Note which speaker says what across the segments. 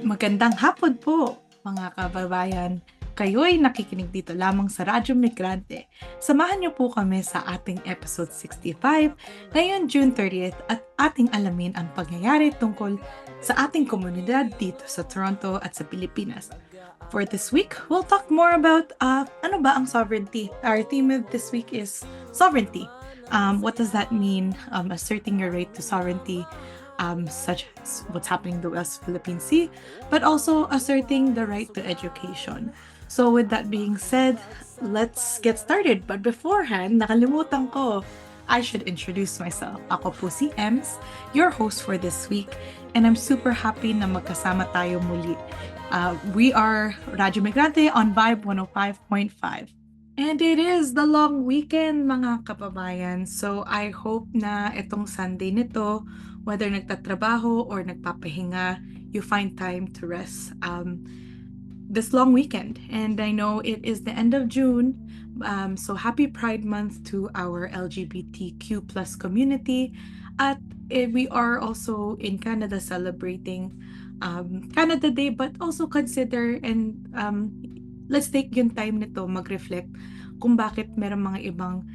Speaker 1: Magandang hapon po, mga kababayan. Kayo'y nakikinig dito lamang sa Radyo Migrante. Samahan niyo po kami sa ating episode 65 ngayon June 30th at ating alamin ang pangyayari tungkol sa ating komunidad dito sa Toronto at sa Pilipinas. For this week, we'll talk more about ano ba ang sovereignty. Our theme of this week is sovereignty. What does that mean? Asserting your right to sovereignty, such as what's happening in the West Philippine Sea, but also asserting the right to education. So with that being said, let's get started. But beforehand, nakalimutan ko, I should introduce myself. Ako po si Ems, your host for this week, and I'm super happy na magkasama tayo muli. We are Radyo Migrante on Vibe 105.5. And it is the long weekend, mga kababayan. So I hope na itong Sunday nito, whether nagtatrabaho or nagpapahinga, you find time to rest this long weekend. And I know it is the end of June, so happy Pride Month to our LGBTQ plus community. At we are also in Canada celebrating Canada Day, but also consider and let's take yung time nito mag-reflect kung bakit merong mga ibang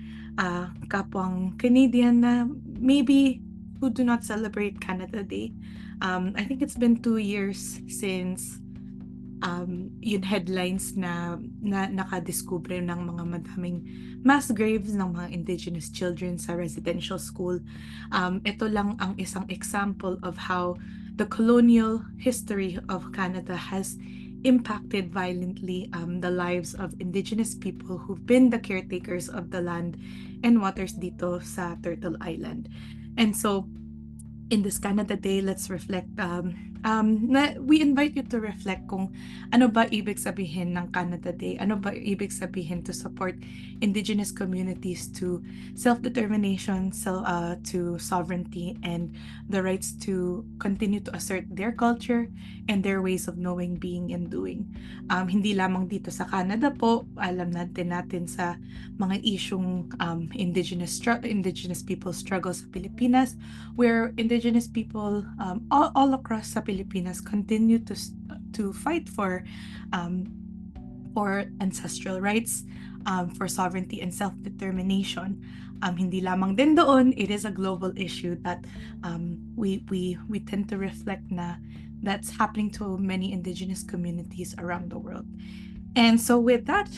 Speaker 1: kapwang Canadian na maybe who do not celebrate Canada Day. I think it's been 2 years since yung headlines na nakadiskubre ng mga madaming mass graves ng mga Indigenous children sa residential school. Ito lang ang isang example of how the colonial history of Canada has impacted violently the lives of Indigenous people who've been the caretakers of the land and waters dito sa Turtle Island. And so, in this Canada Day, let's reflect. We invite you to reflect kung ano ba ibig sabihin ng Canada Day, ano ba ibig sabihin to support Indigenous communities to self-determination, to sovereignty, and the rights to continue to assert their culture and their ways of knowing, being, and doing. Hindi lamang dito sa Canada po, alam natin sa mga isyung Indigenous people struggle sa Pilipinas, where Indigenous people all across sa Pilipinas continue to fight for ancestral rights, for sovereignty and self-determination. Hindi lamang din doon, it is a global issue that we tend to reflect na that's happening to many Indigenous communities around the world. And so with that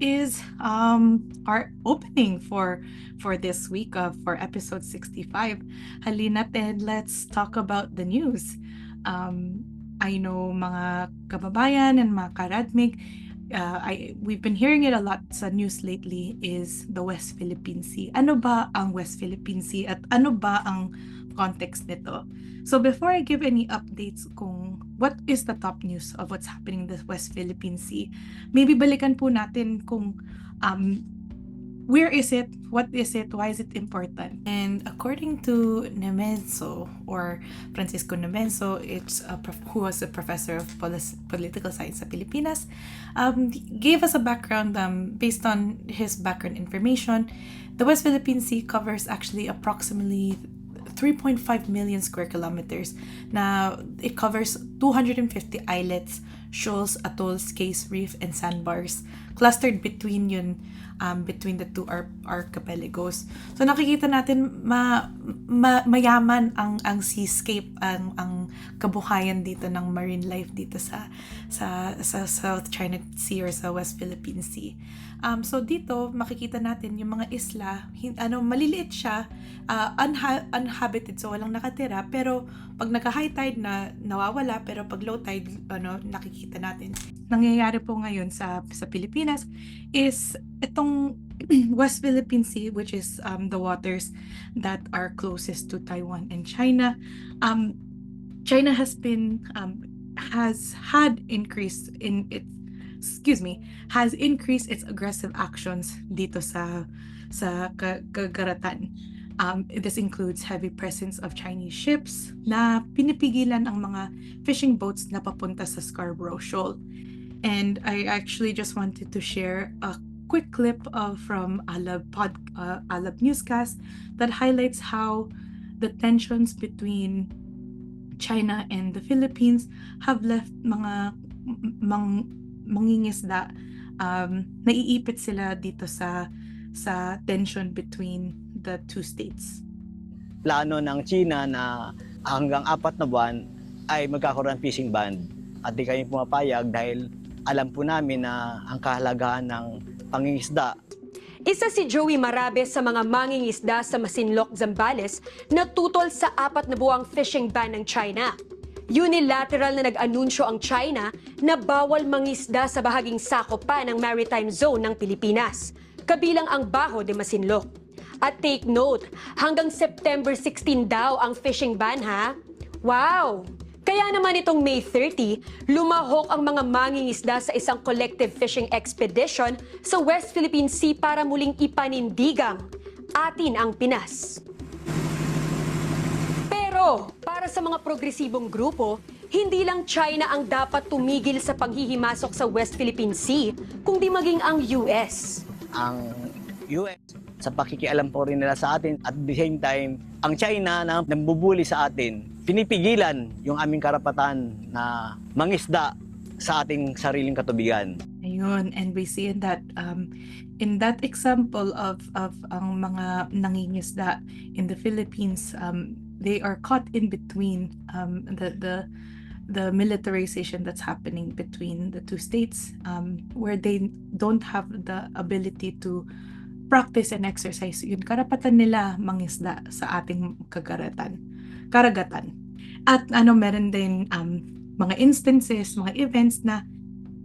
Speaker 1: is our opening for this week for episode 65. Halina, Ted, let's talk about the news. I know mga kababayan and mga karadmig, we've been hearing it a lot sa news lately, is the West Philippine Sea. Ano ba ang West Philippine Sea at ano ba ang context nito? So before I give any updates kung what is the top news of what's happening in the West Philippine Sea, maybe balikan po natin kung where is it, what is it, why is it important? And according to Nemenzo, or Francisco Nemenzo, who was a professor of political science sa Pilipinas, gave us a background based on his background information. The West Philippine Sea covers actually approximately 3.5 million square kilometers. Now, it covers 250 islets, shoals, atolls, cays, reef, and sandbars, clustered between the two archipelagos. So nakikita natin mayaman ang seascape, ang kabuhayan dito ng marine life dito sa South China Sea or sa West Philippine Sea. So dito makikita natin yung mga isla, maliliit siya, uninhabited, so walang nakatira, pero pag naka-high tide na nawawala, pero pag low tide nakikita natin. Nangyayari po ngayon sa Pilipinas is itong West Philippine Sea, which is the waters that are closest to Taiwan and China. China has increased its aggressive actions dito sa Kagaratan. This includes heavy presence of Chinese ships na pinipigilan ang mga fishing boats na papunta sa Scarborough Shoal. And I actually just wanted to share a quick clip from Alab newscast that highlights how the tensions between China and the Philippines have left mga mangingisda. Naiipit sila dito sa tension between the two states.
Speaker 2: Plano ng China na hanggang 4 na buwan ay magkakaroon ng fishing ban. At di kami pumapayag dahil alam po namin na ang kahalagahan ng pangingisda.
Speaker 3: Isa si Joey Marabes sa mga mangingisda sa Masinloc, Zambales na tutol sa 4 na buwang fishing ban ng China. Unilateral na nag-anunsyo ang China na bawal mangisda sa bahaging sakop pa ng maritime zone ng Pilipinas, kabilang ang Bajo de Masinloc. At take note, hanggang September 16 daw ang fishing ban ha? Wow! Kaya naman itong May 30, lumahok ang mga mangingisda sa isang collective fishing expedition sa West Philippine Sea para muling ipanindigang atin ang Pinas. Pero para sa mga progresibong grupo, hindi lang China ang dapat tumigil sa panghihimasok sa West Philippine Sea, kundi maging ang US.
Speaker 2: Ang US sa pakikialam po rin nila sa atin at the same time, ang China na nambubuli sa atin, pinipigilan yung aming karapatan na mangisda sa ating sariling katubigan.
Speaker 1: Ayun, and we see in that example of ang mga nangingisda in the Philippines, they are caught in between the militarization that's happening between the two states, where they don't have the ability to practice and exercise yung karapatan nila mangisda sa ating karagatan. At meron din mga instances, mga events na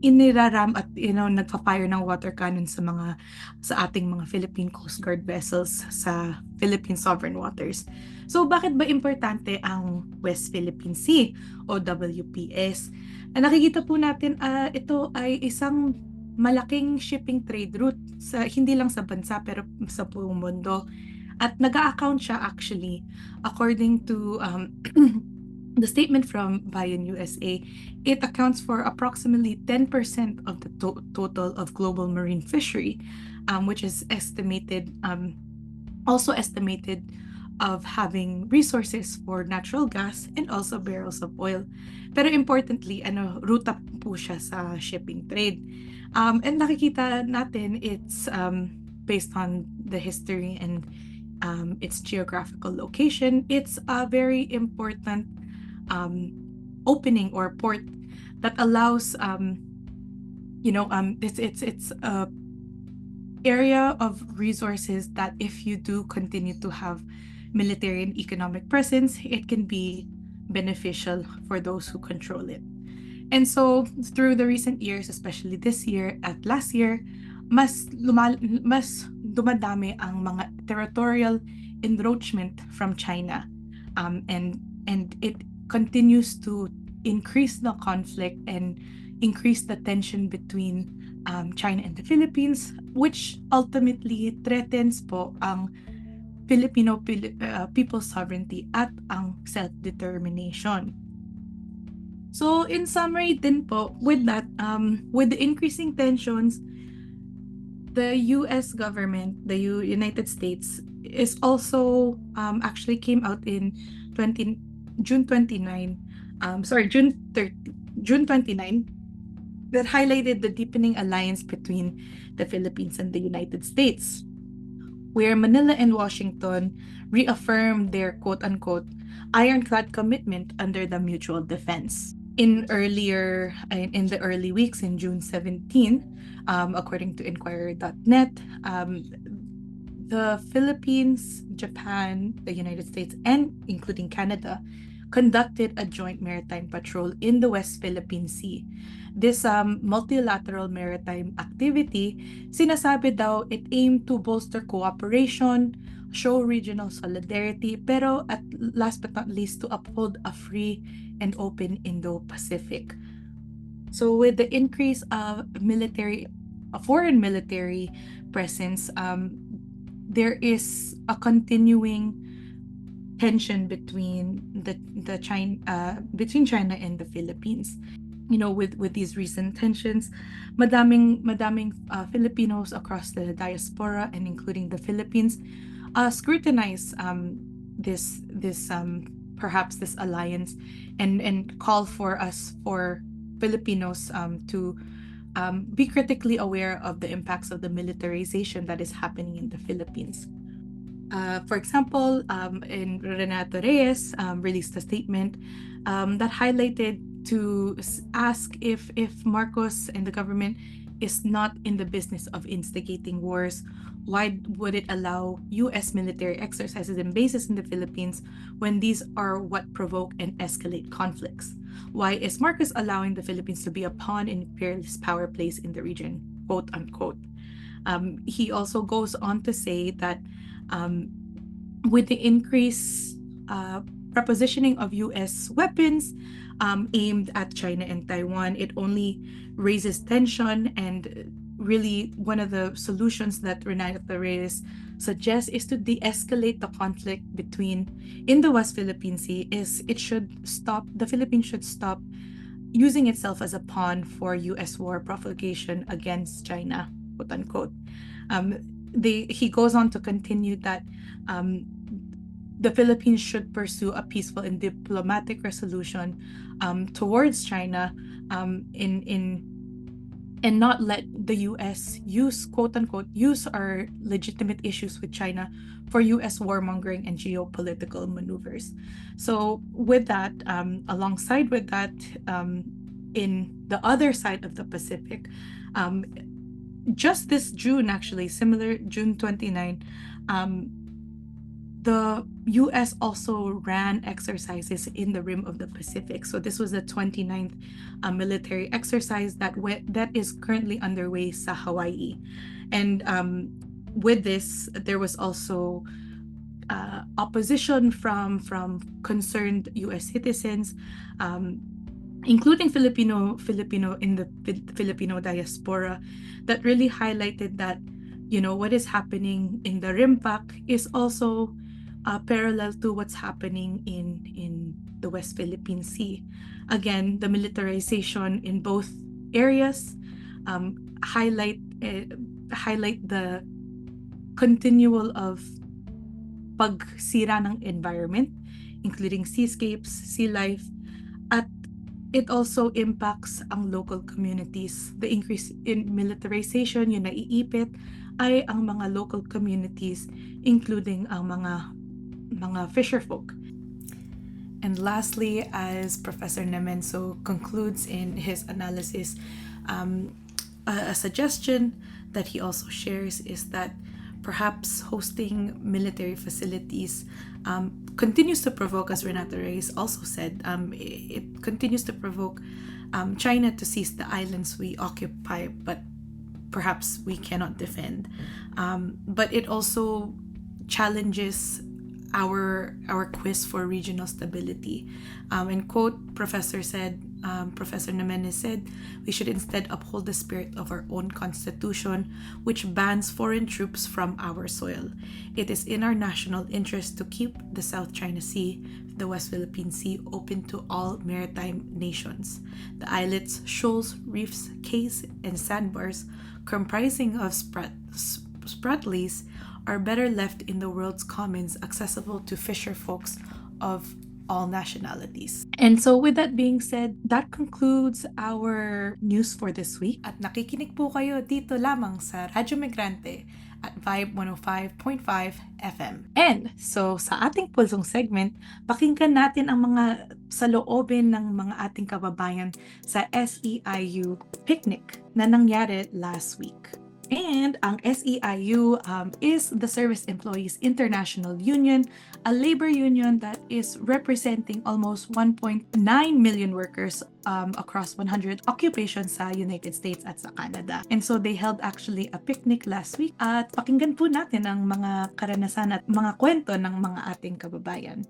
Speaker 1: iniraram at nagpa-fire ng water cannon sa ating mga Philippine Coast Guard vessels sa Philippine Sovereign Waters. So bakit ba importante ang West Philippine Sea o WPS? Nakikita po natin ito ay isang malaking shipping trade route hindi lang sa bansa pero sa buong mundo. At nag-a-account siya actually according to the statement from Bayan USA. It accounts for approximately 10% of the total of global marine fishery, which is also estimated of having resources for natural gas and also barrels of oil. Pero importantly, ruta po siya sa shipping trade. And nakikita natin it's based on the history and its geographical location. It's a very important opening or port that allows it's a area of resources that if you do continue to have military and economic presence, it can be beneficial for those who control it. And so through the recent years, especially this year at last year, mas dumadami ang mga territorial encroachment from China, and it continues to increase the conflict and increase the tension between China and the Philippines, which ultimately threatens po ang Filipino people's sovereignty at ang self-determination. So in summary din po, with that, with the increasing tensions, the US government, the United States, is also actually came out in June 29 that highlighted the deepening alliance between the Philippines and the United States, where Manila and Washington reaffirmed their quote-unquote ironclad commitment under the mutual defense. In the early weeks in June 17, according to Inquirer.net, the Philippines, Japan, the United States, and including Canada conducted a joint maritime patrol in the West Philippine Sea. This multilateral maritime activity, sinasabi daw it aimed to bolster cooperation, show regional solidarity, pero at last but not least, to uphold a free and open Indo-Pacific. So with the increase of foreign military presence, there is a continuing tension between China and the Philippines. With these recent tensions, madaming Filipinos across the diaspora and including the Philippines scrutinize this perhaps this alliance and call for us, for Filipinos, to be critically aware of the impacts of the militarization that is happening in the Philippines. For example, in Renato Reyes released a statement that highlighted to ask if Marcos and the government is not in the business of instigating wars, why would it allow U.S. military exercises and bases in the Philippines when these are what provoke and escalate conflicts? Why is Marcos allowing the Philippines to be a pawn in imperialist power plays in the region, quote unquote? He also goes on to say that with the increased prepositioning of U.S. weapons aimed at China and Taiwan, it only raises tension. And really, one of the solutions that Renato Reyes suggests is to de-escalate the conflict in the West Philippine Sea. It should stop. The Philippines should stop using itself as a pawn for U.S. war provocation against China, quote unquote. He goes on to continue that the Philippines should pursue a peaceful and diplomatic resolution towards China, and not let the U.S. use, quote unquote, use our legitimate issues with China for U.S. warmongering and geopolitical maneuvers. So with that, alongside with that, in the other side of the Pacific, just this June, actually, similar June 29, the U.S. also ran exercises in the rim of the Pacific. So this was the 29th military exercise that is currently underway sa Hawaii. And with this, there was also opposition from concerned U.S. citizens, including Filipino in the Filipino diaspora, that really highlighted that, what is happening in the RIMPAC is also parallel to what's happening in the West Philippine Sea. Again, the militarization in both areas highlight the continual of pagsira ng environment, including seascapes, sea life, at it also impacts ang local communities. The increase in militarization, yung naiipit, ay ang mga local communities, including ang mga fisherfolk. And lastly, as Professor Nemenso concludes in his analysis, a suggestion that he also shares is that perhaps hosting military facilities continues to provoke, as Renato Reyes also said, it continues to provoke China to seize the islands we occupy, but perhaps we cannot defend. But it also challenges our quest for regional stability. And quote, Professor Nemenes said, we should instead uphold the spirit of our own constitution, which bans foreign troops from our soil. It is in our national interest to keep the South China Sea, the West Philippine Sea, open to all maritime nations. The islets, shoals, reefs, cays, and sandbars comprising of spratlys are better left in the world's commons, accessible to fisher folks of all nationalities. And so with that being said, that concludes our news for this week. At nakikinig po kayo dito lamang sa Radyo Migrante at Vibe 105.5 FM. And so sa ating pulsong segment, pakinggan natin ang mga saloobin ng mga ating kababayan sa SEIU picnic na nangyari last week. And ang SEIU is the Service Employees International Union, a labor union that is representing almost 1.9 million workers across 100 occupations sa United States at sa Canada. And so they held actually a picnic last week at pakinggan po natin ang mga karanasan at mga kwento ng mga ating kababayan.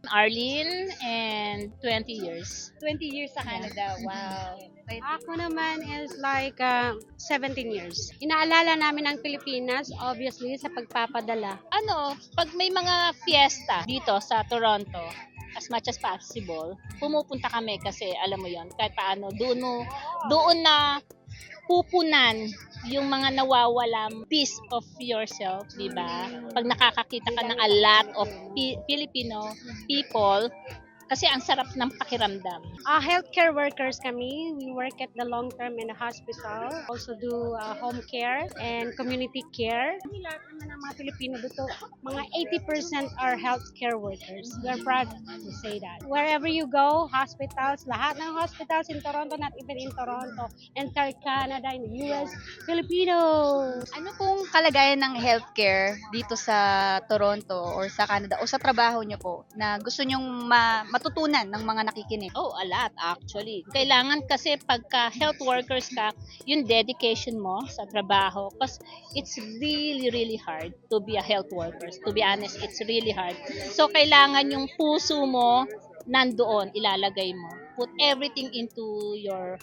Speaker 4: Arlene, and 20 years.
Speaker 5: 20 years sa Canada. Wow.
Speaker 6: Ako naman is like 17 years. Inaalala namin ang Pilipinas, obviously, sa pagpapadala.
Speaker 4: Pag may mga fiesta dito sa Toronto, as much as possible, pumupunta kami kasi alam mo yon, kahit paano, doon na pupunan yung mga nawawalang piece of yourself, di ba? Pag nakakakita ka ng a lot of Filipino people, kasi ang sarap ng pakiramdam.
Speaker 6: Healthcare workers kami. We work at the long term in a hospital. Also do home care and community care. Lahat naman ng mga Pilipino dito, mga 80% are healthcare workers. We're proud to say that. Wherever you go, hospitals, lahat ng hospitals in Toronto, not even in Toronto, entire Canada, in the US, Filipinos.
Speaker 5: Ano pong kalagayan ng healthcare dito sa Toronto or sa Canada o sa trabaho niyo po na gusto nyong matutunan ng mga nakikinig?
Speaker 4: Oh, a lot actually. Kailangan kasi pagka health workers ka, yung dedication mo sa trabaho. Because it's really, really hard to be a health worker. To be honest, it's really hard. So, kailangan yung puso mo nandoon, ilalagay mo. Put everything into your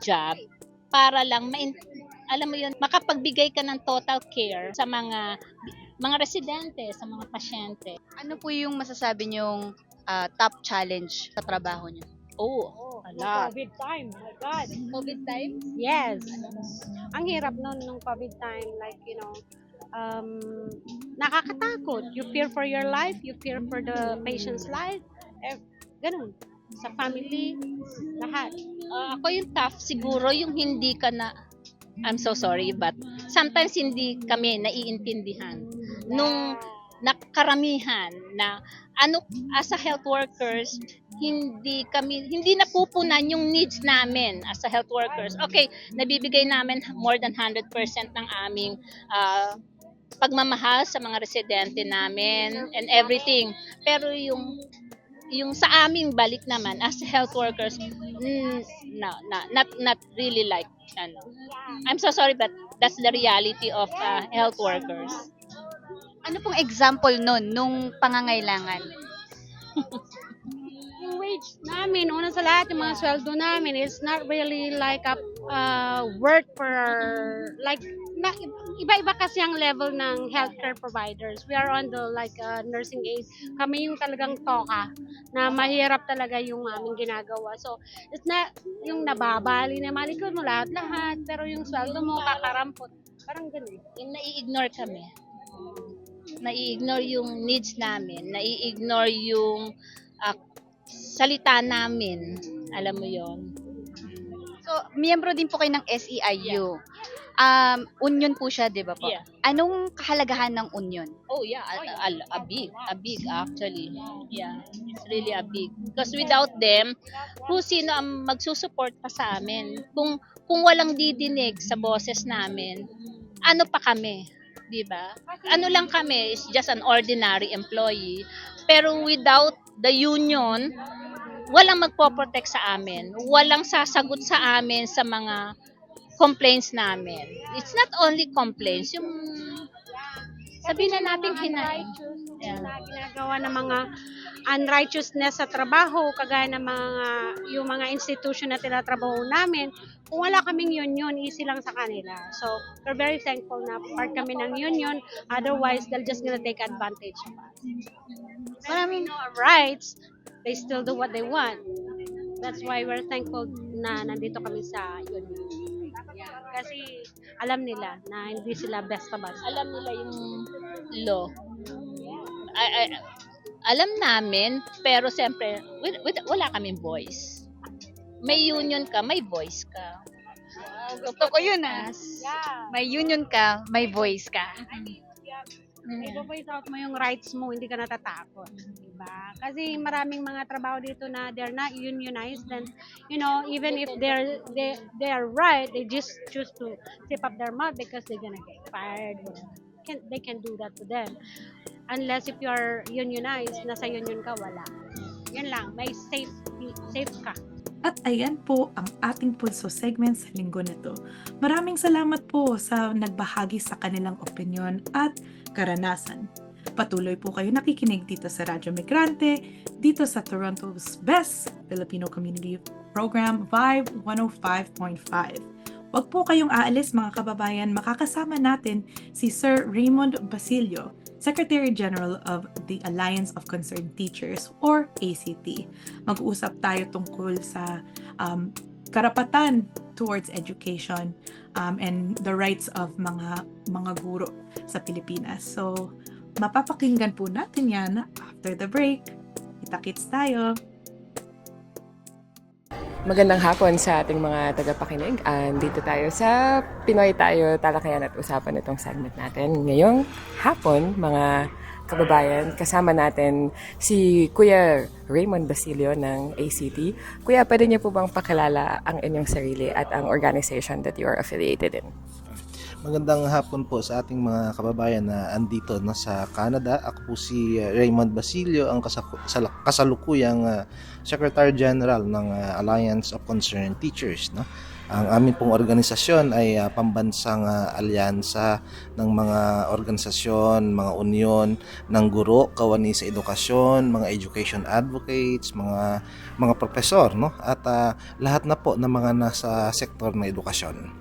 Speaker 4: job para lang, alam mo yun, makapagbigay ka ng total care sa mga residente, sa mga pasyente.
Speaker 5: Ano po yung masasabi nyong top challenge sa trabaho niyo?
Speaker 4: Oh, a lot.
Speaker 6: COVID time, my God.
Speaker 5: COVID time?
Speaker 6: Yes. Ang hirap nun nung COVID time, like, nakakatakot. You fear for your life, you fear for the patient's life. Ganun. Sa family, lahat.
Speaker 4: Ako yung tough, siguro yung hindi ka na, I'm so sorry, but sometimes hindi kami naiintindihan. Nung nakaramihan na as a health workers, hindi napupunan yung needs namin as a health workers. Okay, nabibigay namin more than 100% ng aming pagmamahal sa mga residente namin and everything. Pero yung sa aming balik naman as health workers, not really like I'm so sorry, but that's the reality of health workers.
Speaker 5: Ano pong example nun nung pangangailangan?
Speaker 6: Yung wage namin, una sa lahat, yung mga sweldo namin is not really like a work for, like, iba-iba kasi ang level ng healthcare providers. We are on the nursing aid. Kami yung talagang toka na mahirap talaga yung aming ginagawa. So, it's not yung nababali na malikod mo lahat-lahat, pero yung sweldo mo kakarampot. Parang ganun.
Speaker 4: Yung nai-ignore kami. Nai-ignore yung needs namin. Nai-ignore yung salita namin. Alam mo yon.
Speaker 5: So, miyembro din po kayo ng SEIU. Union po siya, di ba po?
Speaker 4: Yeah.
Speaker 5: Anong kahalagahan ng union?
Speaker 4: Oh yeah, a big actually. Yeah, it's really a big. Because without them, sino ang magsusupport pa sa amin? Kung walang didinig sa boses namin, ano pa kami? 'Di ba? Ano lang kami, is just an ordinary employee. Pero without the union, walang magpo-protect sa amin. Walang sasagot sa amin sa mga complaints namin. It's not only complaints, yung sabihin na natin
Speaker 6: na ginagawa ng mga unrighteousness sa trabaho, kagaya ng yung mga institution na tinatrabaho namin. Kung wala kaming union, easy lang sa kanila. So, we're very thankful na part kami ng union. Otherwise, they're just gonna take advantage of us. Maraming rights, they still do what they want. That's why we're thankful na nandito kami sa union. Kasi alam nila na hindi sila basta-basta.
Speaker 4: alam nila yung law. Alam namin, pero siyempre, wala kaming voice. May union ka, may voice ka.
Speaker 5: Gusto ko yun May union ka, may voice ka.
Speaker 6: I-voice out mo yung rights mo, hindi ka natatakot. Diba? Kasi maraming mga trabaho dito na they're not unionized, and even if they are right, they just choose to zip up their mouth because they're gonna get fired. They can do that to them. Unless if you are unionized, nasa union ka, wala. Yun lang, may safe ka.
Speaker 1: At ayan po ang ating Pulso segment sa linggo na to. Maraming salamat po sa nagbahagi sa kanilang opinyon at karanasan. Patuloy po kayo nakikinig dito sa Radyo Migrante, dito sa Toronto's Best Filipino Community Program, Vibe 105.5. Huwag po kayong aalis mga kababayan, makakasama natin si Sir Raymond Basilio, Secretary General of the Alliance of Concerned Teachers or ACT. Mag-uusap tayo tungkol sa karapatan towards education and the rights of mga guro sa Pilipinas. So, mapapakinggan po natin yan after the break. Kita-kits tayo!
Speaker 7: Magandang hapon sa ating mga tagapakinig. Dito tayo sa Pinoy Tayo Talakayan at Usapan itong segment natin. Ngayong hapon, mga kababayan, kasama natin si Kuya Raymond Basilio ng ACT. Kuya, pwede niyo po bang pakilala ang inyong sarili at ang organization that you are affiliated in?
Speaker 8: Magandang hapon po sa ating mga kababayan na andito sa Canada. Ako po si Raymond Basilio, ang kasalukuyang Secretary General ng Alliance of Concerned Teachers. Ang aming pong organisasyon ay pambansang alyansa ng mga organisasyon, mga union ng guro, kawani sa edukasyon, mga education advocates, mga profesor, at lahat na po ng mga nasa sektor ng edukasyon.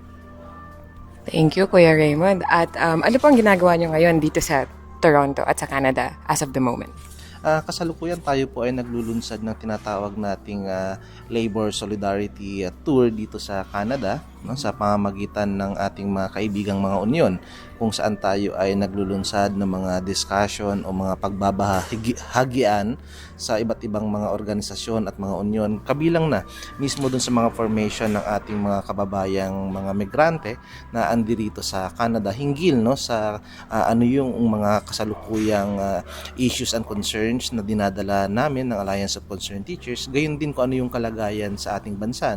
Speaker 7: Thank you, Kuya Raymond. At ano po ang ginagawa niyo ngayon dito sa Toronto at sa Canada as of the moment?
Speaker 8: Kasalukuyan tayo po ay naglulunsad ng tinatawag nating Labor Solidarity Tour dito sa Canada, sa pamamagitan ng ating mga kaibigang mga union, kung saan tayo ay naglulunsad ng mga discussion o mga pagbabahagian sa iba't ibang mga organisasyon at mga union, kabilang na mismo dun sa mga formation ng ating mga kababayang mga migrante na andirito sa Canada, hinggil sa ano yung mga kasalukuyang issues and concerns na dinadala namin ng Alliance of Concerned Teachers, gayon din kung ano yung kalagayan sa ating bansa.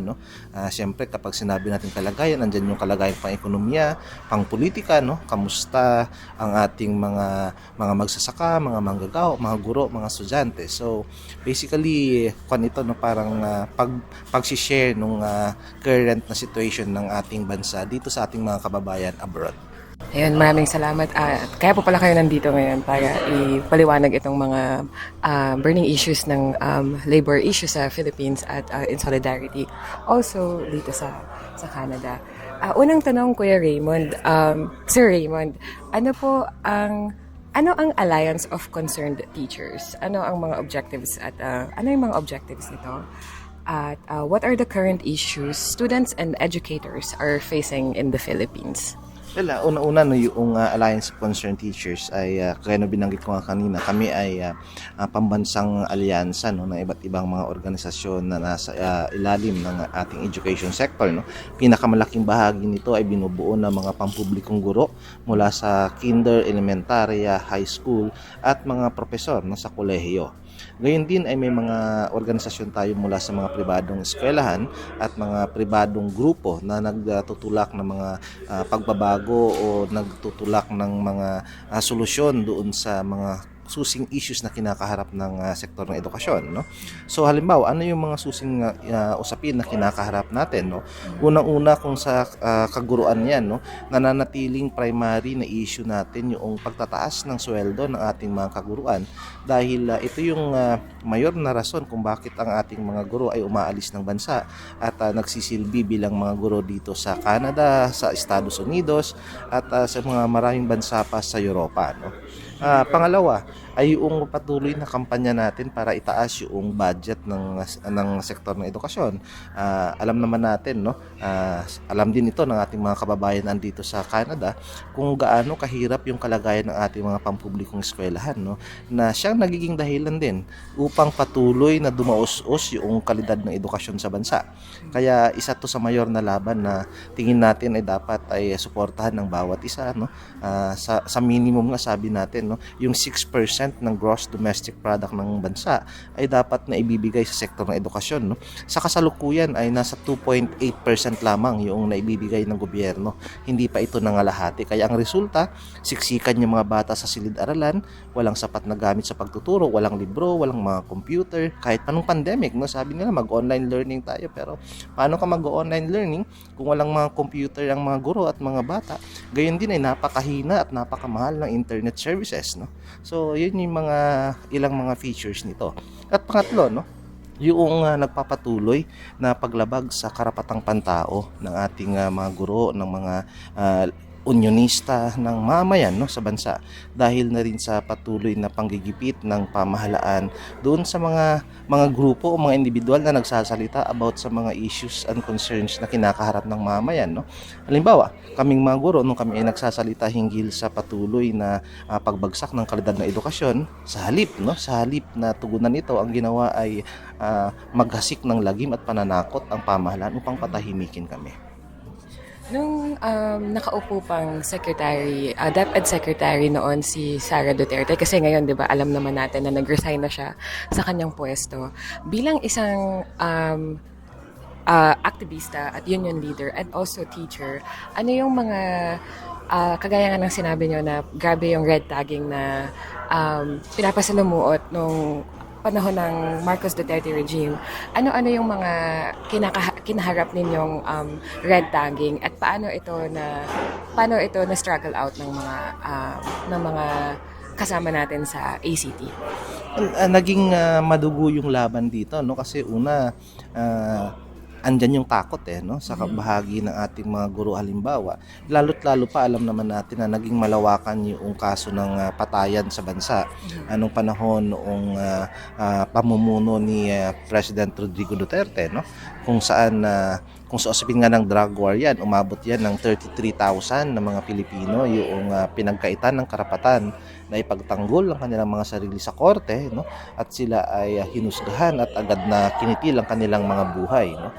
Speaker 8: Siyempre, kapag sinabi natin kalagayan, andyan yung kalagayan pang ekonomiya, pang politika, kamusta ang ating mga magsasaka, mga manggagawa, mga guro, mga estudyante. So basically, ito parang pag-share nung current na situation ng ating bansa dito sa ating mga kababayan abroad.
Speaker 7: Ayun, maraming salamat. Kaya po pala kayo nandito ngayon para ipaliwanag itong mga burning issues ng labor issues sa Philippines at in solidarity also dito sa Canada. Unang tanong, Kuya Raymond, Sir Raymond, ano ang Alliance of Concerned Teachers? Ano ang mga objectives at ano yung mga objectives nito? At what are the current issues students and educators are facing in the Philippines?
Speaker 8: Well, una-una yung Alliance of Concerned Teachers ay kaya binanggit ko nga kanina, kami ay pambansang alyansa ng iba't ibang mga organisasyon na nasa ilalim ng ating education sector. Pinakamalaking bahagi nito ay binubuo ng mga pampublikong guro mula sa kinder, elementarya, high school at mga profesor sa kolehiyo. Ngayon din ay may mga organisasyon tayo mula sa mga pribadong eskwelahan at mga pribadong grupo na nagtutulak ng mga pagbabago o nagtutulak ng mga solusyon doon sa mga susing issues na kinakaharap ng sektor ng edukasyon. So halimbawa, ano yung mga susing usapin na kinakaharap natin? Unang-una, kung sa kaguruan yan, nananatiling primary na issue natin yung pagtataas ng sweldo ng ating mga kaguruan, dahil ito yung mayor na rason kung bakit ang ating mga guro ay umaalis ng bansa at nagsisilbi bilang mga guro dito sa Canada, sa Estados Unidos at sa mga maraming bansa pa sa Europa. Pangalawa ay yung patuloy na kampanya natin para itaas yung budget ng sektor ng edukasyon. Alam naman natin, alam din ito ng ating mga kababayan andito sa Canada kung gaano kahirap yung kalagayan ng ating mga pampublikong eskwelahan, na siyang nagiging dahilan din upang patuloy na dumaos-os yung kalidad ng edukasyon sa bansa. Kaya isa to sa mayor na laban na tingin natin ay dapat ay suportahan ng bawat isa, sa minimum nga sabi natin, yung 6% ng gross domestic product ng bansa ay dapat na ibibigay sa sektor ng edukasyon. Sa kasalukuyan ay nasa 2.8% lamang yung naibibigay ng gobyerno. Hindi pa ito nangalahati. Kaya ang resulta, siksikan yung mga bata sa silid-aralan, walang sapat na gamit sa pagtuturo, walang libro, walang mga computer. Kahit panong pandemic, sabi nila mag-online learning tayo, pero paano ka mag-online learning kung walang mga computer ang mga guro at mga bata? Gayon din ay napakahina at napakamahal ng internet services. So yun yung ilang mga features nito. At pangatlo, yung nagpapatuloy na paglabag sa karapatang pantao ng ating mga guro, ng mga unionista ng mamayan, no, sa bansa, dahil na rin sa patuloy na panggigipit ng pamahalaan doon sa mga grupo o mga individual na nagsasalita about sa mga issues and concerns na kinakaharap ng mamayan, no. Halimbawa, kaming mga guro nung kami ay nagsasalita hinggil sa patuloy na pagbagsak ng kalidad ng edukasyon, sa halip na tugunan ito, ang ginawa ay maghasik ng lagim at pananakot ang pamahalaan upang patahimikin kami.
Speaker 7: Nung nakaupo pang secretary, DepEd Secretary noon si Sara Duterte, kasi ngayon 'di ba alam naman natin na nag-resign na siya sa kanyang pwesto, bilang isang aktivista at union leader and also teacher, ano yung mga kagaya nga ng sinabi nyo na grabe yung red tagging na pinapasalamuot nung panahon ng Marcos Duterte regime, ano-ano yung mga kinaharap ninyong red tagging at paano ito na struggle out ng mga kasama natin sa ACT?
Speaker 8: Naging madugo yung laban dito, no, kasi una andyan yung takot no, sa bahagi ng ating mga guro. Halimbawa, lalo't lalo pa alam naman natin na naging malawakan yung kaso ng patayan sa bansa anong panahon noong pamumuno ni President Rodrigo Duterte, no, kung saan kung sa usapin nga ng drug war yan, umabot yan ng 33,000 na mga Pilipino yung pinagkaitan ng karapatan na ipagtanggol ang kanilang mga sarili sa korte, no, at sila ay hinusgahan at agad na kinitil ang kanilang mga buhay, no.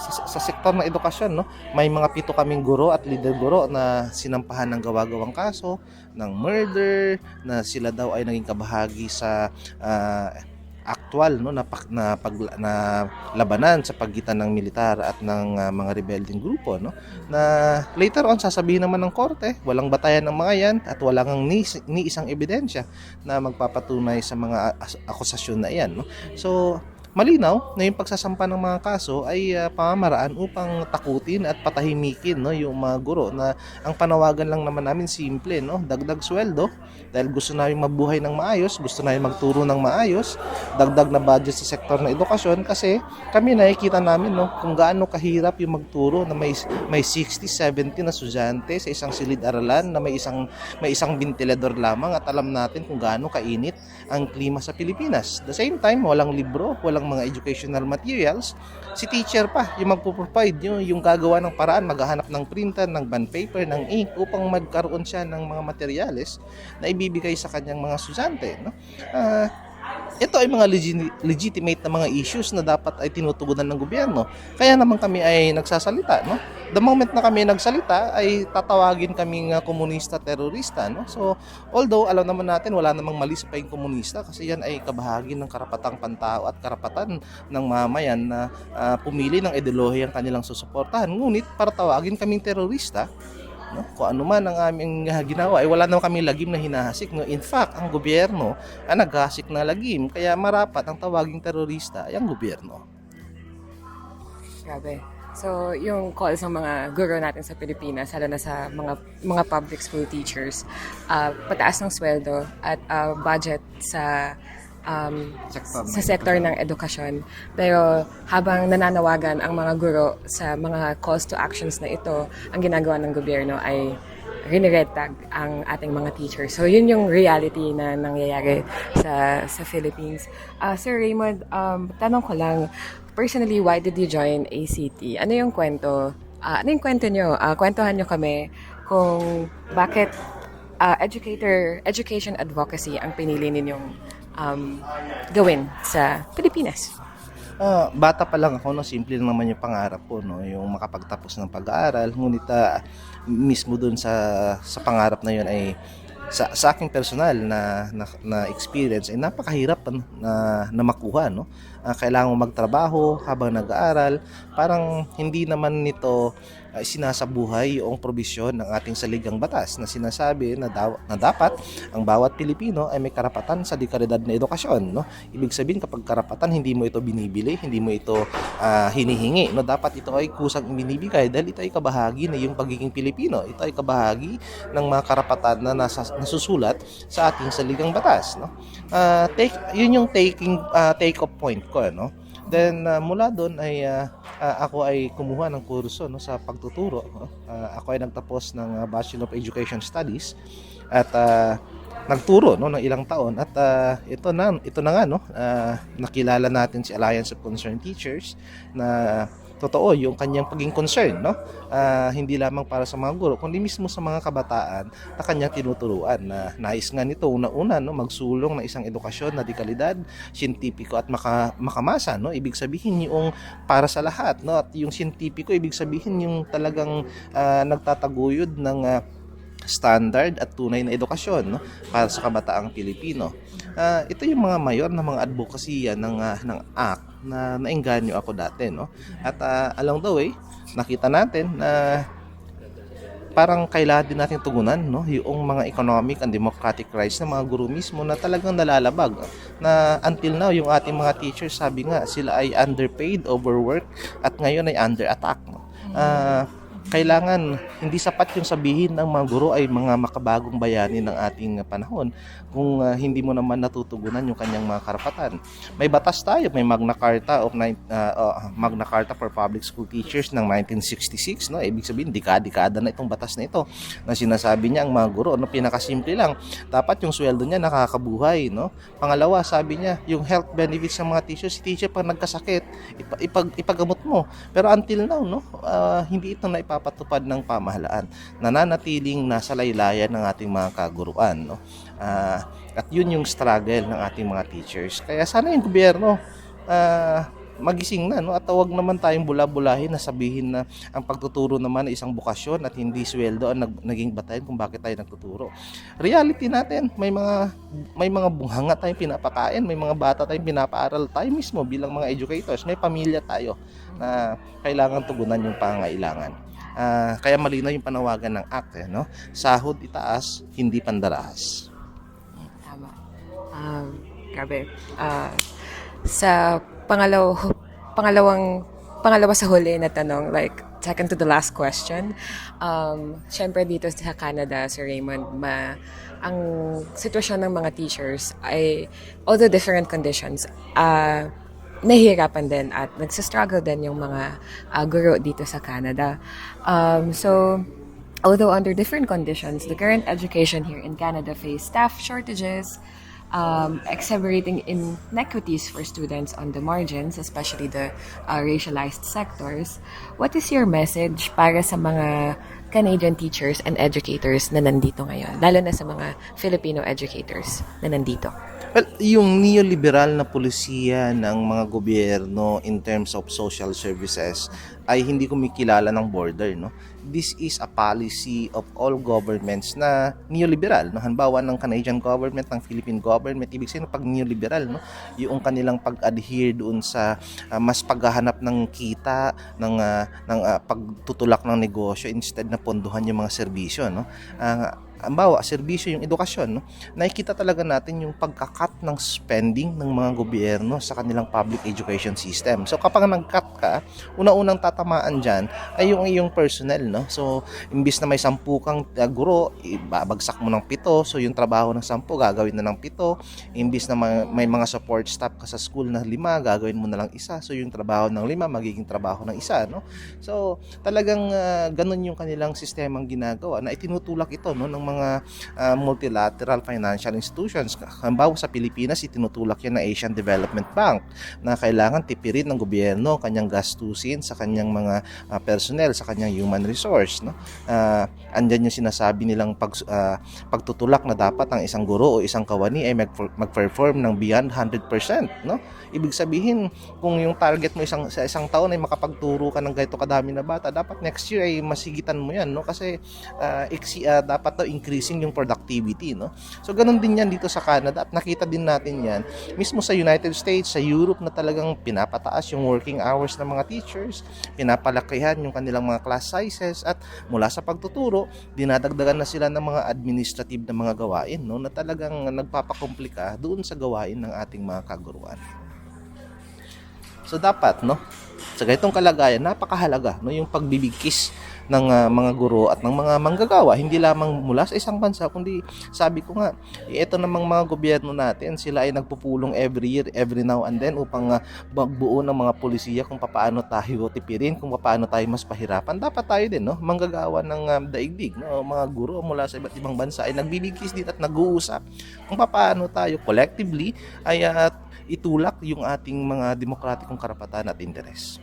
Speaker 8: Sa sektor ng edukasyon, no, may mga 7 kaming guro at leader guro na sinampahan ng gawa-gawang kaso ng murder, na sila daw ay naging kabahagi sa actual, no, na labanan sa pagitan ng militar at ng mga rebelding grupo, no, na later on sasabihin naman ng korte walang batayan ng mga yan at walang ni isang ebidensya na magpapatunay sa mga akusasyon na iyan, no. So malinaw na yung pagsasampa ng mga kaso ay pamamaraan upang takutin at patahimikin, no, yung mga guro, na ang panawagan lang naman namin simple, no, dagdag sweldo dahil gusto namin mabuhay ng maayos, gusto namin magturo ng maayos, dagdag na budget sa sektor ng edukasyon, kasi kami nakikita namin, no, kung gaano kahirap yung magturo na may 60-70 na estudyante sa isang silid-aralan na may isang ventilador lamang, at alam natin kung gaano kainit ang klima sa Pilipinas. The same time, walang libro, walang mga educational materials. Si teacher pa yung magpo-provide, yung gagawa ng paraan, maghahanap ng printer, ng bond paper, ng ink upang magkaroon siya ng mga materyales na ibibigay sa kanyang mga estudyante, no. Ito ay mga legitimate na mga issues na dapat ay tinutugunan ng gobyerno. Kaya naman kami ay nagsasalita, no. The moment na kami nagsalita ay tatawagin kaming komunista, terorista, no. So although alam naman natin wala namang mali sa pagiging komunista, kasi yan ay kabahagi ng karapatang pantao at karapatan ng mamayan na pumili ng ideolohiya ang kanilang susuportahan. Ngunit para tawagin kaming terorista, no, kung ano man ang aming ginawa, ay wala naman kami lagim na hinahasik, no. In fact, ang gobyerno ang naghasik na lagim, kaya marapat ang tawaging terorista ay ang gobyerno.
Speaker 7: Grabe. So, yung calls ng mga guro natin sa Pilipinas, lalo na sa mga public school teachers, pataas ng sweldo at budget sa sektor ng edukasyon. Pero habang nananawagan ang mga guro sa mga calls to actions na ito, ang ginagawa ng gobyerno ay red tag ang ating mga teachers. So yun yung reality na nangyayari sa Philippines. Sir Raymond, tanong ko lang, personally, why did you join ACT? Ano yung kwento? Ano yung kwento nyo? Kwentuhan nyo kami kung bakit education advocacy ang pinili ninyong gawin sa Pilipinas.
Speaker 8: Bata pa lang ako, no, simple lang naman yung pangarap ko, no, yung makapagtapos ng pag-aaral. Ngunit mismo dun sa pangarap na yun ay sa aking personal na experience ay napakahirap na makuha, no. Kailangan mo magtrabaho habang nag-aaral. Parang hindi naman nito sinasabuhay yung probisyon ng ating saligang batas na sinasabi na dapat ang bawat Pilipino ay may karapatan sa dekalidad na edukasyon, no. Ibig sabihin, kapag karapatan, hindi mo ito binibili, hindi mo ito hinihingi, no. Dapat ito ay kusang binibigay dahil ito ay kabahagi na yung pagiging Pilipino. Ito ay kabahagi ng mga karapatan na nasusulat sa ating saligang batas, no. Yun yung take off point ko, no. Then mula doon ay ako ay kumuha ng kurso, no, sa pagtuturo, no? Ako ay nagtapos ng Bachelor of Education Studies at nagturo, no, ng ilang taon at ito na nga, no, nakilala natin si Alliance of Concerned Teachers na totoo yung kanyang pagiging concern, no? Hindi lamang para sa mga guro, kundi mismo sa mga kabataan na kanyang tinuturuan, na nais nga nito una-una, no, magsulong ng isang edukasyon na di kalidad, siyentipiko at makamasa, no? Ibig sabihin yung para sa lahat, no? At yung siyentipiko, ibig sabihin yung talagang nagtataguyod ng standard at tunay na edukasyon, no, para sa kabataang Pilipino. Ito yung mga mayor na mga advocacy ng ACT na naengganyo ako dati, no. At along the way, nakita natin na parang kailangan din natin tugunan, no, yung mga economic and democratic rights ng mga guro mismo na talagang nalalabag, na until now yung ating mga teachers, sabi nga sila ay underpaid, overworked at ngayon ay under attack, no. Kailangan, hindi sapat yung sabihin ng mga guro ay mga makabagong bayani ng ating panahon kung hindi mo naman natutugunan yung kanyang mga karapatan. May batas tayo, may Magna Carta Magna Carta for Public School Teachers ng 1966, no? Ibig sabihin dekada na itong batas na ito, na sinasabi niya ang mga guro, no, pinakasimple lang, dapat yung sweldo niya nakakabuhay, no? Pangalawa, sabi niya, yung health benefits ng mga teachers, si teacher pag nagkasakit, ipagamot mo. Pero until now, no, hindi ito naipapatupad ng pamahalaan. Nananatiling nasa laylayan ng ating mga kaguruan, no? At yun yung struggle ng ating mga teachers. Kaya sana yung gobyerno magising na, no, at wag naman tayong bula-bulahin na sabihin na ang pagtuturo naman ay isang bukasyon at hindi sweldo ang naging batayan kung bakit tayo nagtuturo. Reality natin, may mga bunghanga tayong pinapakain, may mga bata tayong pinapaaral, tayo mismo bilang mga educators, may pamilya tayo na kailangan tugunan yung pangangailangan. Kaya malinaw yung panawagan ng ACT, no? Sahod itaas, hindi pandarahas.
Speaker 7: Tama. Grabe. Sa pangalawa sa huli na tanong, like second to the last question, syempre dito sa Canada, Sir Raymond, ang sitwasyon ng mga teachers ay, although different conditions, nahihirapan din at nagsastruggle din yung mga guro dito sa Canada. So, although under different conditions, the current education here in Canada face staff shortages, exacerbating inequities for students on the margins, especially the racialized sectors. What is your message para sa mga Canadian teachers and educators na nandito ngayon, lalo na sa mga Filipino educators na nandito?
Speaker 8: Well, yung neoliberal na polisiya ng mga gobyerno in terms of social services ay hindi kumikilala ng border, no? This is a policy of all governments na neoliberal, no? Halimbawa ng Canadian government, ng Philippine government, ibig sabihin pag neoliberal, no, yung kanilang pag-adhere doon sa mas paghahanap ng kita, ng pagtutulak ng negosyo instead na pondohan yung mga serbisyo, no? Halimbawa, serbisyo yung edukasyon, no? Nakikita talaga natin yung pagkakat ng spending ng mga gobyerno sa kanilang public education system. So kapag nag-cut ka, una-unang tatamaan dyan ay yung iyong personnel, no? So imbis na may 10 kang guro, babagsak mo ng 7. So yung trabaho ng 10 gagawin na ng 7. Imbis na may mga support staff ka sa school na 5, gagawin mo na lang 1. So yung trabaho ng 5 magiging trabaho ng 1, no? So talagang ganun yung kanilang sistemang ginagawa na itinutulak ito, no, ng mga multilateral financial institutions. Halimbawa sa Pilipinas, itinutulak yan ng Asian Development Bank na kailangan tipirin ng gobyerno kanyang gastusin sa kanyang mga personnel, sa kanyang human resource, no? Andyan yung sinasabi nilang pagtutulak na dapat ang isang guro o isang kawani ay mag-perform ng beyond 100%, no? Ibig sabihin, kung yung target mo sa isang taon ay makapagturo ka ng ganito kadami na bata, dapat next year ay masigitan mo yan, no? Kasi dapat daw increasing yung productivity, no? So ganun din yan dito sa Canada at nakita din natin yan mismo sa United States, sa Europe, na talagang pinapataas yung working hours ng mga teachers, pinapalakihan yung kanilang mga class sizes, at mula sa pagtuturo, dinadagdagan na sila ng mga administrative na mga gawain, no, na talagang nagpapakomplika doon sa gawain ng ating mga kaguruan. So dapat, no, Sa ganitong kalagayan, napakahalaga no, yung pagbibigkis ng mga guro at ng mga manggagawa, hindi lamang mula sa isang bansa, kundi sabi ko nga, ito namang mga gobyerno natin, sila ay nagpupulong every year, every now and then upang magbuo ng mga polisiya kung paano tayo tipirin, kung paano tayo mas pahirapan. Dapat tayo din, no, manggagawa ng daigdig, no, mga guro mula sa iba't ibang bansa ay nagbibigkis dito at nag-uusap kung paano tayo collectively ay itulak yung ating mga demokratikong karapatan at interes.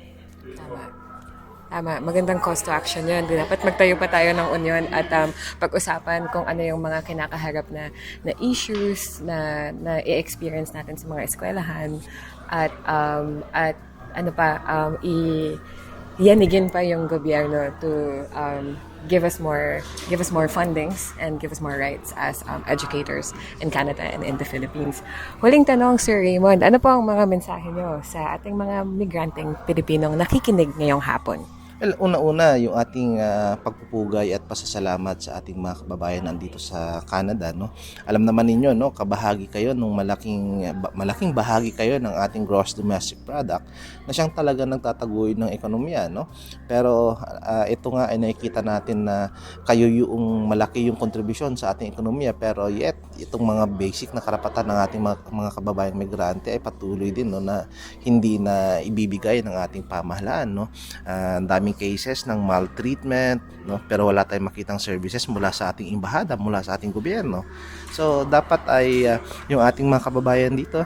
Speaker 7: Tama, magandang cause to action yun. Dapat magtayo pa tayo ng union at pag-usapan kung ano yung mga kinakaharap na issues na i-experience natin sa mga eskwelahan at ano pa, yanigin pa yung gobyerno to give us more fundings and give us more rights as educators in Canada and in the Philippines. Huling tanong, Sir Raymond, ano po ang mga mensahe nyo sa ating mga migranteng Pilipinong nakikinig ngayong hapon?
Speaker 8: Well, una-una yung ating pagpupugay at pasasalamat sa ating mga kababayan nandito sa Canada, no. Alam naman ninyo, no, kabahagi kayo nung malaking bahagi kayo ng ating gross domestic product na siyang talaga nagtataguyod ng ekonomiya, no. Pero ito nga ay nakikita natin na kayo yung malaki yung kontribusyon sa ating ekonomiya, pero yet itong mga basic na karapatan ng ating mga kababayang migrante ay patuloy din, no, na hindi na ibibigay ng ating pamahalaan, no. Daming cases ng maltreatment, no, pero wala tayong makitang services mula sa ating embahada, mula sa ating gobyerno. So dapat ay yung ating mga kababayan dito,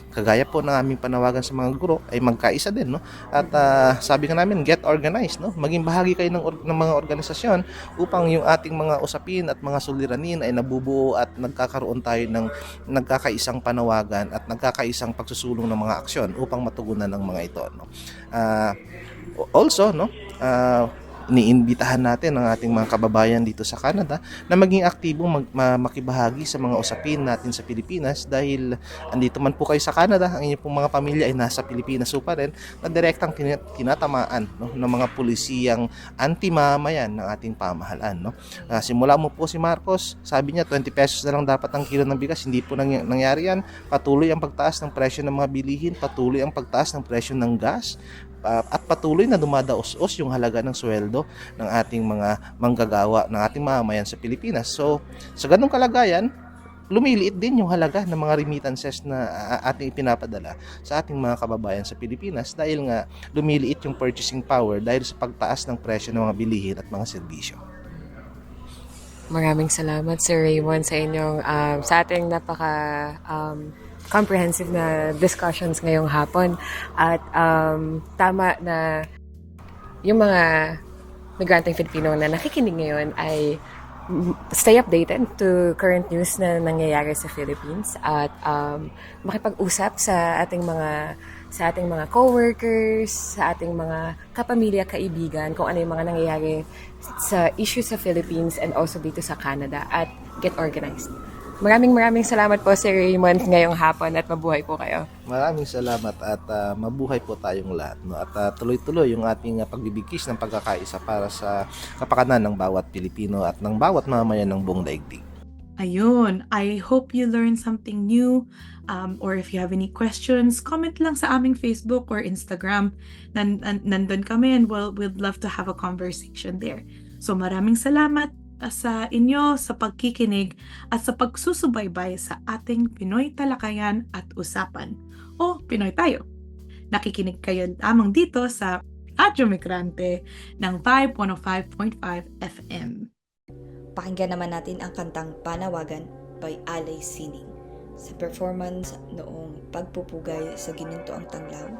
Speaker 8: kagaya po ng aming panawagan sa mga guro, ay magkaisa din, no. At sabi nga namin, get organized, no. Maging bahagi kayo ng mga organisasyon upang yung ating mga usapin at mga suliranin ay nabubuo at nagkakaroon tayo ng nagkakaisang panawagan at nagkakaisang pagsusulong ng mga aksyon upang matugunan ng mga ito, no. Also, no, iniimbitahan natin ang ating mga kababayan dito sa Canada na maging aktibo makibahagi sa mga usapin natin sa Pilipinas dahil andito man po kayo sa Canada, ang inyong pong mga pamilya ay nasa Pilipinas pa rin na direktang tinatamaan, no, ng mga pulisiyang anti-mamayan ng ating pamahalaan, no. Simula mo po si Marcos, sabi niya 20 pesos na lang dapat ang kilo ng bigas, hindi po nangyari yan. Patuloy ang pagtaas ng presyo ng mga bilihin, patuloy ang pagtaas ng presyo ng gas, at patuloy na dumadaos-os yung halaga ng sweldo ng ating mga manggagawa, ng ating mamamayan sa Pilipinas. So, sa ganung kalagayan, lumiliit din yung halaga ng mga remittances na ating ipinapadala sa ating mga kababayan sa Pilipinas dahil nga lumiliit yung purchasing power dahil sa pagtaas ng presyo ng mga bilihin at mga serbisyo.
Speaker 7: Maraming salamat, Sir Raymond, sa inyong sa ating comprehensive na discussions ngayong hapon. At tama na yung mga migranteng Filipino na nakikinig ngayon ay stay updated to current news na nangyayari sa Philippines at makipag-usap sa ating mga co-workers, sa ating mga kapamilya, kaibigan, kung ano yung mga nangyayari sa issues sa Philippines and also dito sa Canada at get organized. Maraming salamat po, Sir Raymond, ngayong hapon at mabuhay po kayo.
Speaker 8: Maraming salamat at mabuhay po tayong lahat, no? At tuloy-tuloy yung ating pagbibigkis ng pagkakaisa para sa kapakanan ng bawat Pilipino at ng bawat mamamayan ng buong daigdig.
Speaker 1: Ayun, I hope you learned something new. Or if you have any questions, comment lang sa aming Facebook or Instagram. Nandun kami and we'd love to have a conversation there. So maraming salamat sa inyo sa pagkikinig at sa pagsusubaybay sa ating Pinoy Talakayan at Usapan o Pinoy Tayo. Nakikinig kayo lamang dito sa Radyo Migrante ng Vibe 105.5 FM.
Speaker 9: Pakinggan naman natin ang kantang Panawagan by Alay Sining. Sa performance noong pagpupugay sa Ginintoang Tanglaw,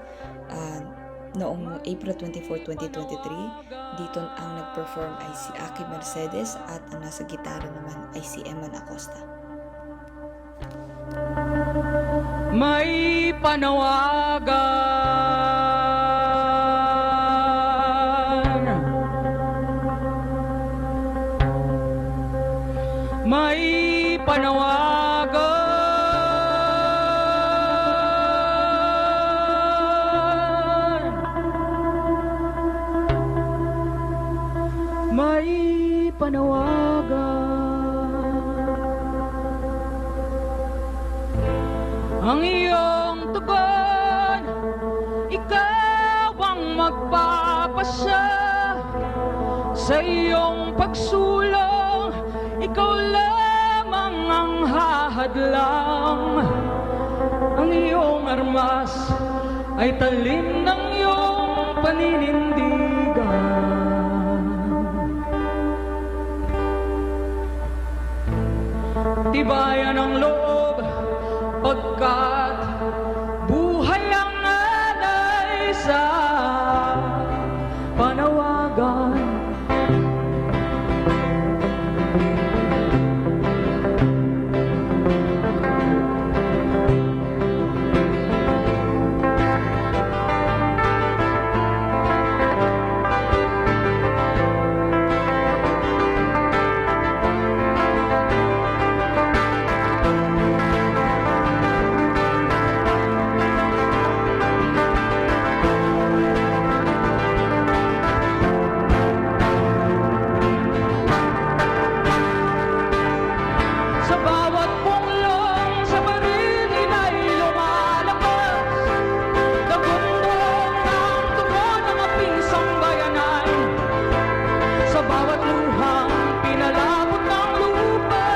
Speaker 9: noong April 24, 2023, dito ang nag-perform ay si Aki Mercedes at ang nasa gitara naman ay si Eman Acosta.
Speaker 10: May panawagan, may panawagan, may panawagan. Ang iyong tugon, ikaw ang magpapasya sa iyong pagsulong, ikaw lamang ang hahadlang. Ang iyong armas ay talim ng iyong paninindigan. Tibayan ang loob pagkat buhay ang anay sa panawagan. Sa bawat punglong sa baril ina'y lumalabas, nagundong ng tubo ng aping sambayanan. Sa bawat luhang pinalabot ng lupa,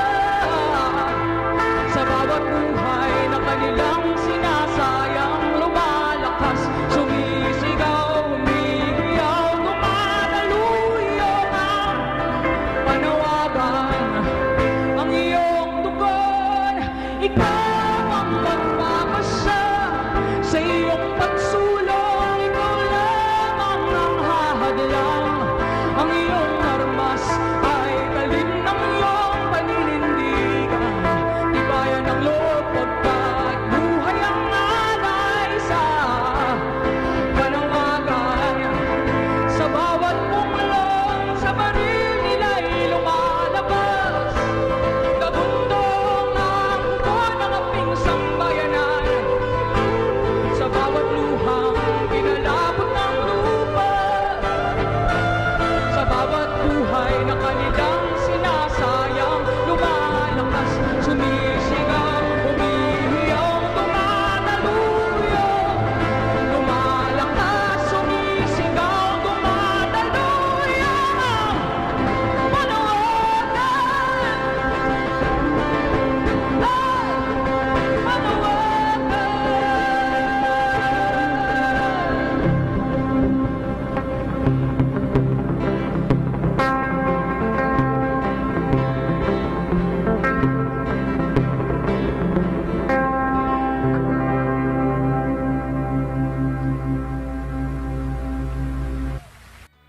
Speaker 10: sa bawat buhay na kanilang sinasayang, lumalakas, sumisigaw, umiiyaw, dumadaluyong ang panawagan. Ang iyong tugon, ikaw ang magpapasya sa iyong pagsulong, ikaw lamang ang hahadlang. Ang iyong armas ay talim ng iyong paninindigan. Tibayan ang loob pagkat buhay ang anay sa panawagan. Sa bawat punglong sa baril nila'y lumalabas, kabundong ng tugon ng aping sambayanan. Sa bawat luhang pinalabot ng lupa, sa bawat buhay na kanilang sinasayang, lumalakas, sumisigaw, umiiyaw, dumadaluyong. Lumalakas, sumisigaw, dumadaluyong ang panawagan.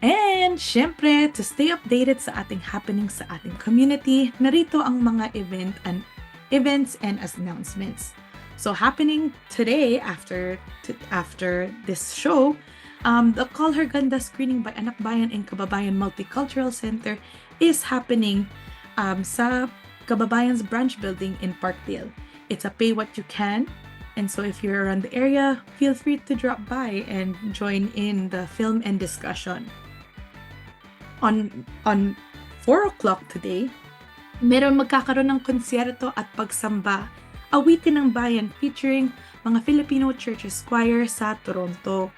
Speaker 1: And syempre, to stay updated sa ating happenings sa ating community, narito ang mga events and announcements. So happening today after this show, the Call Her Ganda screening by Anak Bayan and Kababayan Multicultural Center is happening sa Kababayan's branch building in Parkdale. It's a pay what you can. And so if you're around the area, feel free to drop by and join in the film and discussion. On 4 o'clock today, meron magkakaroon ng konsyerto at pagsamba, Awitin ng Bayan featuring mga Filipino Churches Choir sa Toronto.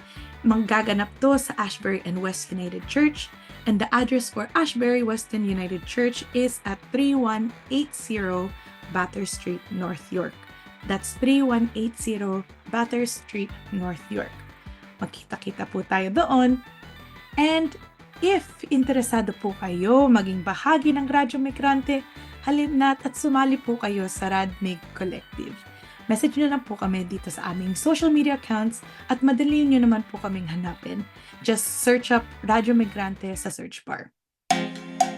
Speaker 1: Manggaganap to sa Ashbury and West United Church, and the address for Ashbury Weston United Church is at 3180 Batter Street, North York. That's 3180 Batter Street, North York. Magkita-kita po tayo doon. And if interesado po kayo maging bahagi ng Radyo Migrante, halina't at sumali po kayo sa Radmig Collective. Message nyo lang po kami dito sa aming social media accounts at madali nyo naman po kaming hanapin. Just search up Radyo Migrante sa search bar.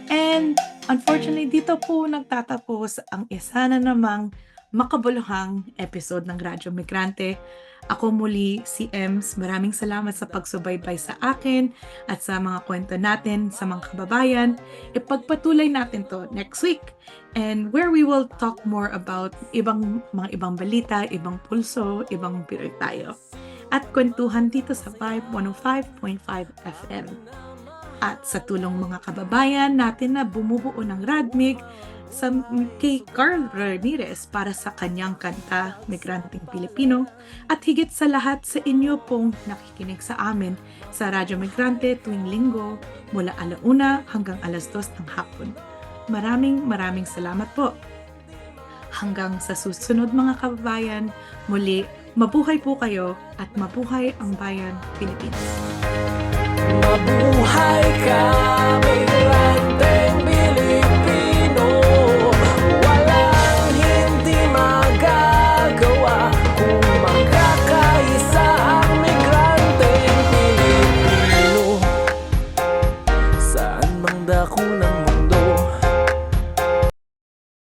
Speaker 1: And unfortunately, dito po nagtatapos ang isa na namang makabuluhang episode ng Radyo Migrante. Ako muli, si Ems. Maraming salamat sa pagsubaybay sa akin at sa mga kwento natin sa mga kababayan. Ipagpatuloy natin to next week, and where we will talk more about mga ibang balita, ibang pulso, ibang Pinoy tayo. At kwentuhan dito sa Vibe 105.5 FM. At sa tulong mga kababayan natin na bumubuo ng Radmig, kay Carl Ramirez para sa kanyang kanta, Migranteng Pilipino, at higit sa lahat sa inyo pong nakikinig sa amin sa Radyo Migrante tuwing linggo mula 1:00 hanggang 2:00 ng hapon. Maraming salamat po. Hanggang sa susunod mga kababayan, muli, mabuhay po kayo at mabuhay ang Bayan Pilipinas.
Speaker 10: Mabuhay ka, migranteng